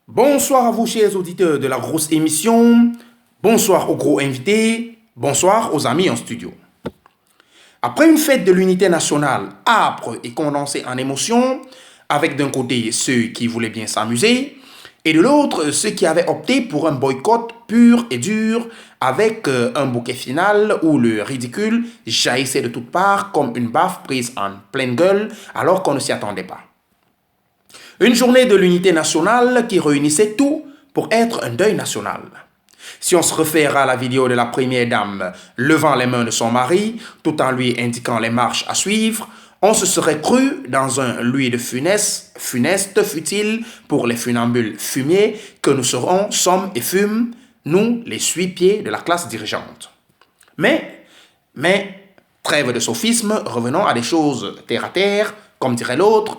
Bonsoir à vous, chers auditeurs de la grosse émission. Bonsoir aux gros invités. Bonsoir aux amis en studio. Après une fête de l'unité nationale âpre et condensée en émotions, avec d'un côté ceux qui voulaient bien s'amuser, et de l'autre ceux qui avaient opté pour un boycott pur et dur, avec un bouquet final où le ridicule jaillissait de toutes parts comme une baffe prise en pleine gueule alors qu'on ne s'y attendait pas. Une journée de l'unité nationale qui réunissait tout pour être un deuil national. Si on se réfère à la vidéo de la première dame levant les mains de son mari, tout en lui indiquant les marches à suivre, on se serait cru dans un Louis de Funès, funeste fut-il pour les funambules fumiers que nous serons, sommes et fumes, nous, les suipieds de la classe dirigeante. Mais, trêve de sophisme, revenons à des choses terre à terre, comme dirait l'autre,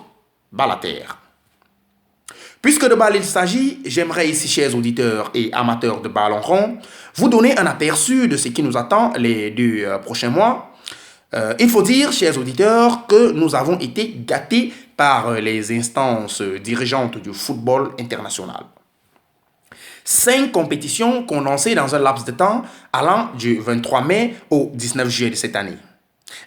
bas la terre. Puisque de balle il s'agit, j'aimerais ici, chers auditeurs et amateurs de ballon rond, vous donner un aperçu de ce qui nous attend les 2 prochains mois. Il faut dire, chers auditeurs, que nous avons été gâtés par les instances dirigeantes du football international. 5 compétitions condensées dans un laps de temps allant du 23 mai au 19 juillet de cette année.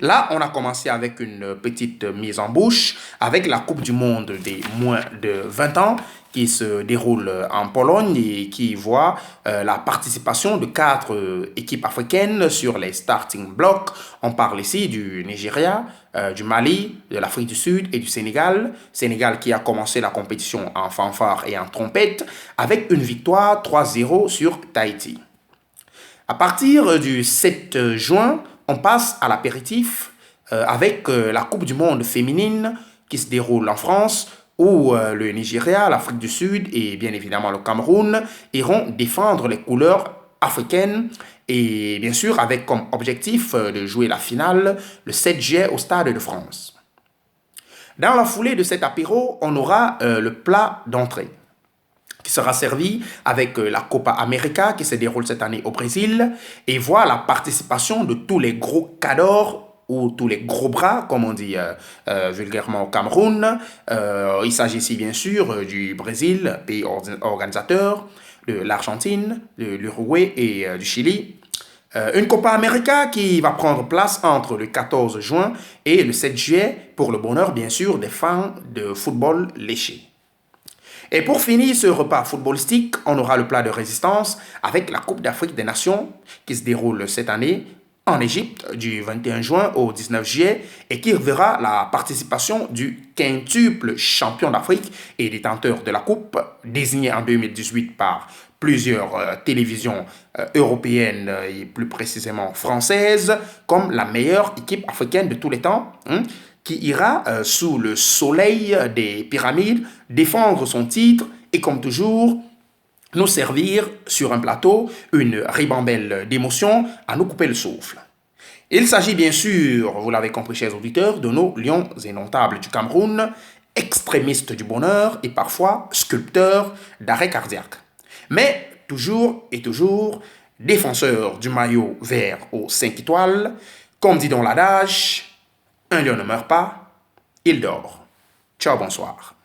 Là, on a commencé avec une petite mise en bouche avec la Coupe du Monde des moins de 20 ans qui se déroule en Pologne et qui voit la participation de 4 équipes africaines sur les starting blocks. On parle ici du Nigeria, du Mali, de l'Afrique du Sud et du Sénégal. Sénégal qui a commencé la compétition en fanfare et en trompette avec une victoire 3-0 sur Tahiti. À partir du 7 juin, on passe à l'apéritif avec la Coupe du Monde féminine qui se déroule en France où le Nigeria, l'Afrique du Sud et bien évidemment le Cameroun iront défendre les couleurs africaines et bien sûr avec comme objectif de jouer la finale le 7 juillet au Stade de France. Dans la foulée de cet apéro, on aura le plat d'entrée qui sera servi avec la Copa América qui se déroule cette année au Brésil et voit la participation de tous les gros cadors ou tous les gros bras, comme on dit vulgairement au Cameroun. Il s'agit ici bien sûr du Brésil, pays organisateur, de l'Argentine, de l'Uruguay et du Chili. Une Copa América qui va prendre place entre le 14 juin et le 7 juillet pour le bonheur bien sûr des fans de football léché. Et pour finir ce repas footballistique, on aura le plat de résistance avec la Coupe d'Afrique des Nations qui se déroule cette année en Égypte du 21 juin au 19 juillet et qui verra la participation du quintuple champion d'Afrique et détenteur de la Coupe, désigné en 2018 par plusieurs télévisions européennes et plus précisément françaises comme la meilleure équipe africaine de tous les temps, qui ira sous le soleil des pyramides défendre son titre et comme toujours nous servir sur un plateau une ribambelle d'émotions à nous couper le souffle. Il s'agit bien sûr, vous l'avez compris chers auditeurs, de nos lions indomptables du Cameroun, extrémistes du bonheur et parfois sculpteurs d'arrêt cardiaque. Mais toujours et toujours défenseurs du maillot vert aux 5 étoiles, comme dit dans l'adage, un lion ne meurt pas, il dort. Ciao, bonsoir.